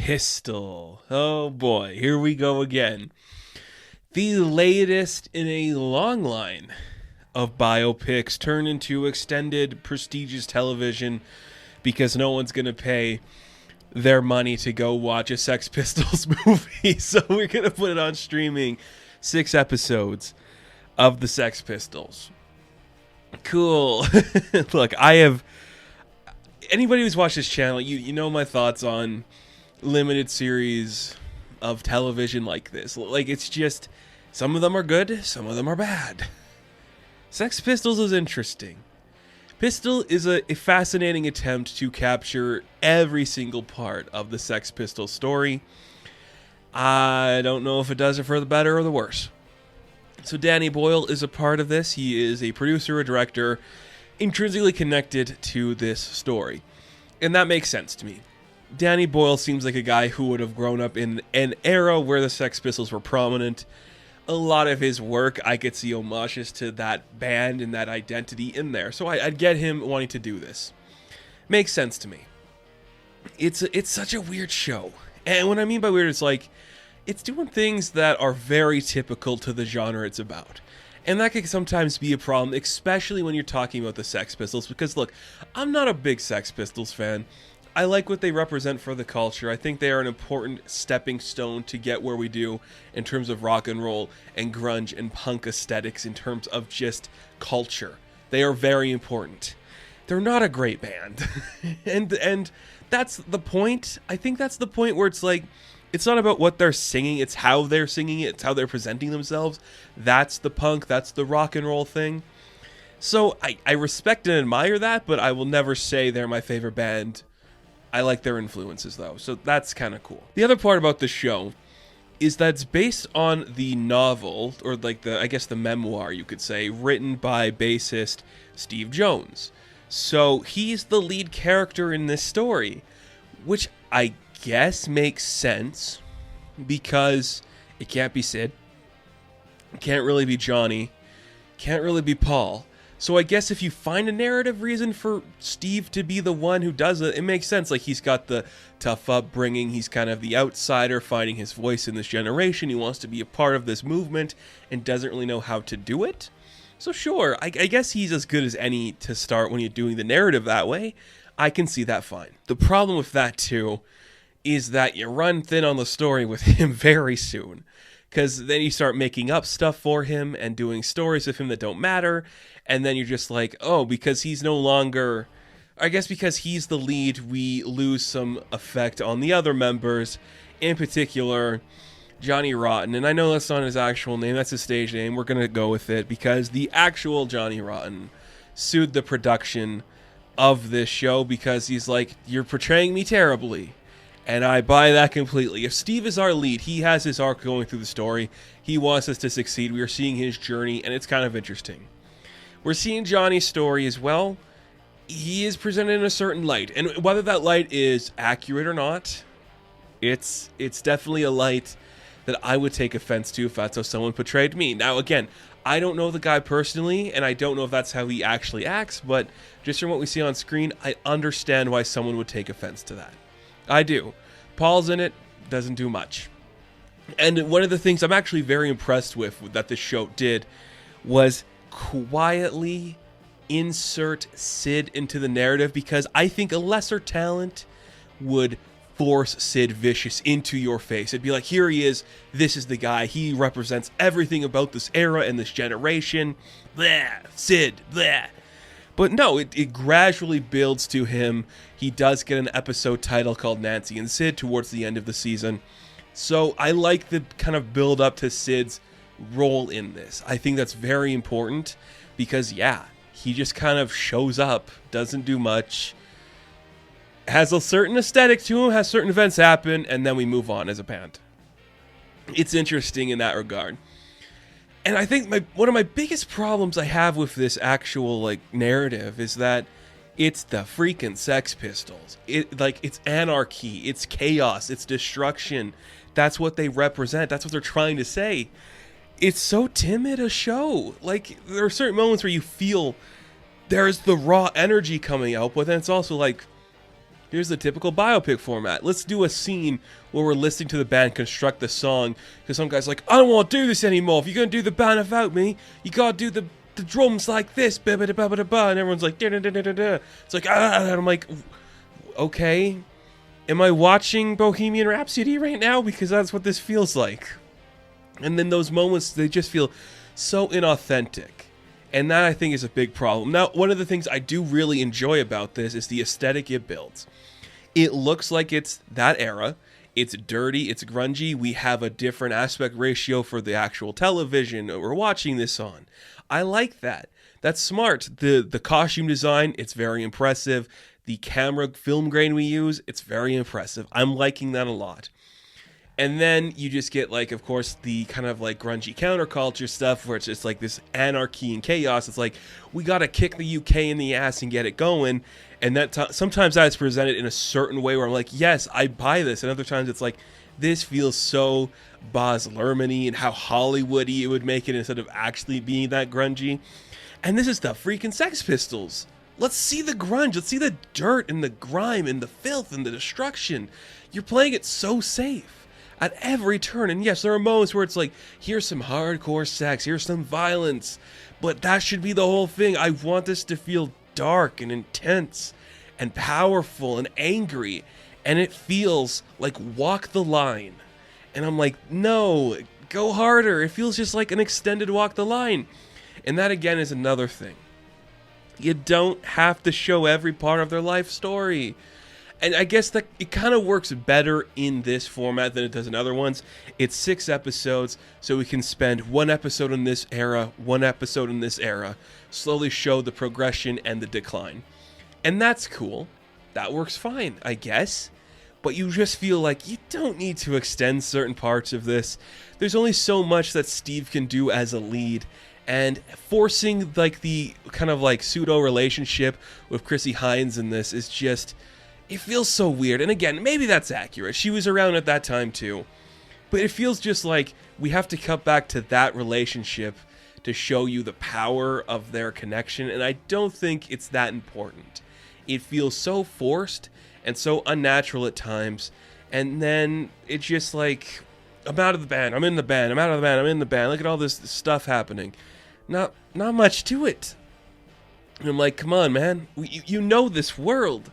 Pistol. Oh boy, here we go again. The latest in a long line of biopics turned into extended prestigious television because no one's going to pay their money to go watch a Sex Pistols movie. So we're going to put it on streaming. 6 episodes of the Sex Pistols. Cool. Look, anybody who's watched this channel, you know my thoughts on limited series of television like this. Like, it's just, some of them are good, some of them are bad. Sex Pistols is interesting. Pistol is a fascinating attempt to capture every single part of the Sex Pistols story. I don't know if it does it for the better or the worse. So Danny Boyle is a part of this. He is a producer, a director, intrinsically connected to this story. And that makes sense to me. Danny Boyle seems like a guy who would have grown up in an era where the Sex Pistols were prominent. A lot of his work, I could see homages to that band and that identity in there. So I'd get him wanting to do this. Makes sense to me. It's such a weird show. And what I mean by weird is like, it's doing things that are very typical to the genre it's about. And that can sometimes be a problem, especially when you're talking about the Sex Pistols. Because look, I'm not a big Sex Pistols fan. I like what they represent for the culture. I think they are an important stepping stone to get where we do in terms of rock and roll and grunge and punk aesthetics in terms of just culture. They are very important. They're not a great band. and that's the point. I think that's the point where it's like, it's not about what they're singing, it's how they're singing it, it's how they're presenting themselves. That's the punk, that's the rock and roll thing. So I respect and admire that, but I will never say they're my favorite band. I like their influences though, so that's kind of cool. The other part about the show is that it's based on the novel, or like the memoir you could say, written by bassist Steve Jones. So he's the lead character in this story, which I guess makes sense because it can't be Sid, it can't really be Johnny, can't really be Paul. So I guess if you find a narrative reason for Steve to be the one who does it, it makes sense. Like, he's got the tough upbringing, he's kind of the outsider finding his voice in this generation, he wants to be a part of this movement and doesn't really know how to do it. So sure, I guess he's as good as any to start when you're doing the narrative that way. I can see that fine. The problem with that too is that you run thin on the story with him very soon. Because then you start making up stuff for him and doing stories of him that don't matter. And then you're just like, oh, because he's no longer... I guess because he's the lead, we lose some effect on the other members. In particular, Johnny Rotten. And I know that's not his actual name, that's his stage name. We're going to go with it because the actual Johnny Rotten sued the production of this show because he's like, you're portraying me terribly. And I buy that completely. If Steve is our lead, he has his arc going through the story. He wants us to succeed. We are seeing his journey, and it's kind of interesting. We're seeing Johnny's story as well. He is presented in a certain light. And whether that light is accurate or not, it's definitely a light that I would take offense to if that's how someone portrayed me. Now, again, I don't know the guy personally, and I don't know if that's how he actually acts, but just from what we see on screen, I understand why someone would take offense to that. I do. Paul's in it, doesn't do much. And one of the things I'm actually very impressed with that this show did was quietly insert Sid into the narrative, because I think a lesser talent would force Sid Vicious into your face. It'd be like, here he is, this is the guy, he represents everything about this era and this generation. Blah, Sid, blah. But no, it gradually builds to him. He does get an episode title called Nancy and Sid towards the end of the season. So I like the kind of build up to Sid's role in this. I think that's very important because, yeah, he just kind of shows up, doesn't do much, has a certain aesthetic to him, has certain events happen, and then we move on as a band. It's interesting in that regard. And I think one of my biggest problems I have with this actual narrative is that it's the freaking Sex Pistols. It's anarchy, it's chaos, it's destruction. That's what they represent. That's what they're trying to say. It's so timid a show. Like, there are certain moments where you feel there's the raw energy coming out, but then it's also like, Here's the typical biopic format. Let's do a scene where we're listening to the band construct the song. Because some guy's like, I don't want to do this anymore. If you're going to do the band without me, you got to do the drums like this. And everyone's like, da da da da da. It's like, and I'm like, okay. Am I watching Bohemian Rhapsody right now? Because that's what this feels like. And then those moments, they just feel so inauthentic. And that, I think, is a big problem. Now, one of the things I do really enjoy about this is the aesthetic it builds. It looks like it's that era. It's dirty. It's grungy. We have a different aspect ratio for the actual television we're watching this on. I like that. That's smart. The costume design, it's very impressive. The camera film grain we use, it's very impressive. I'm liking that a lot. And then you just get, like, of course, the kind of, like, grungy counterculture stuff where it's just, like, this anarchy and chaos. It's like, we got to kick the UK in the ass and get it going. And that sometimes that's presented in a certain way where I'm like, yes, I buy this. And other times it's like, this feels so Baz Luhrmann-y and how Hollywood-y it would make it instead of actually being that grungy. And this is the freaking Sex Pistols. Let's see the grunge. Let's see the dirt and the grime and the filth and the destruction. You're playing it so safe at every turn. And yes, there are moments where it's like, here's some hardcore sex, here's some violence, but that should be the whole thing. I want this to feel dark and intense and powerful and angry, and it feels like Walk the Line. And I'm like, no, go harder. It feels just like an extended Walk the Line. And that, again, is another thing. You don't have to show every part of their life story. And I guess that it kind of works better in this format than it does in other ones. It's 6 episodes, so we can spend 1 episode in this era, 1 episode in this era, slowly show the progression and the decline. And that's cool. That works fine, I guess. But you just feel like you don't need to extend certain parts of this. There's only so much that Steve can do as a lead. And forcing, like, the kind of, like, pseudo relationship with Chrissie Hynde in this is just... it feels so weird. And again, maybe that's accurate. She was around at that time too. But it feels just like we have to cut back to that relationship to show you the power of their connection. And I don't think it's that important. It feels so forced and so unnatural at times. And then it's just like, I'm out of the band. I'm in the band. I'm out of the band. I'm in the band. Look at all this stuff happening. Not much to it. And I'm like, come on, man. You know this world.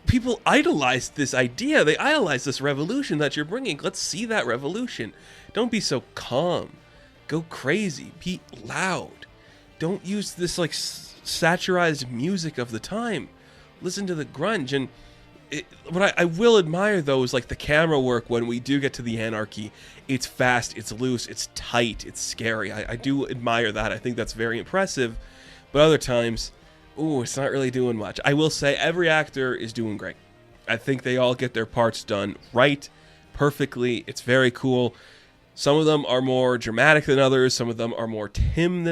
People idolize this idea. They idolize this revolution that you're bringing. Let's see that revolution. Don't be so calm. Go crazy. Be loud. Don't use this, like, satirized music of the time. Listen to the grunge. And what I will admire, though, is, like, the camera work when we do get to the anarchy. It's fast. It's loose. It's tight. It's scary. I do admire that. I think that's very impressive. But other times... ooh, it's not really doing much. I will say every actor is doing great. I think they all get their parts done right, perfectly. It's very cool. Some of them are more dramatic than others. Some of them are more timid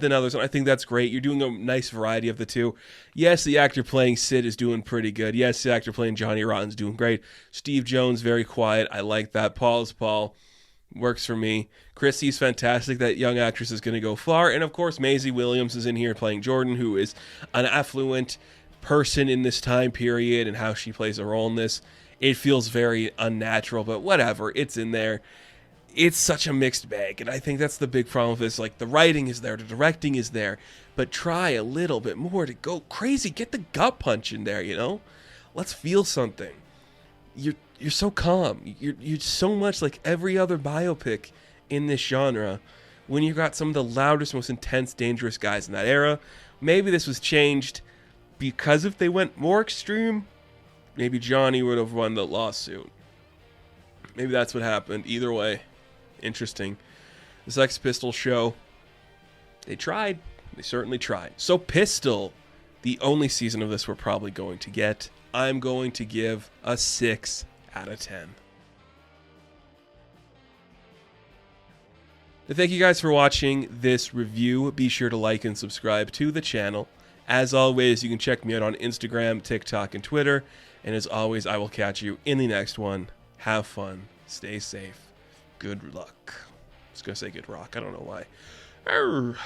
than others. And I think that's great. You're doing a nice variety of the two. Yes, the actor playing Sid is doing pretty good. Yes, the actor playing Johnny Rotten's doing great. Steve Jones, very quiet. I like that. Paul's Paul. Works for me. Chrissy's fantastic. That young actress is going to go far. And of course, Maisie Williams is in here playing Jordan, who is an affluent person in this time period, and how she plays a role in this. It feels very unnatural, but whatever. It's in there. It's such a mixed bag, and I think that's the big problem with this. Like, the writing is there, the directing is there, but try a little bit more to go crazy. Get the gut punch in there, you know? Let's feel something. You're so calm. You're so much like every other biopic in this genre when you got some of the loudest, most intense, dangerous guys in that era. Maybe this was changed because if they went more extreme, maybe Johnny would have won the lawsuit. Maybe that's what happened. Either way, interesting. The Sex Pistols show, they tried. They certainly tried. So Pistol, the only season of this we're probably going to get, I'm going to give a 6 out of 10. Thank you guys for watching this review. Be sure to like and subscribe to the channel. As always, you can check me out on Instagram, TikTok, and Twitter. And as always, I will catch you in the next one. Have fun. Stay safe. Good luck. I was going to say good rock. I don't know why. Arr.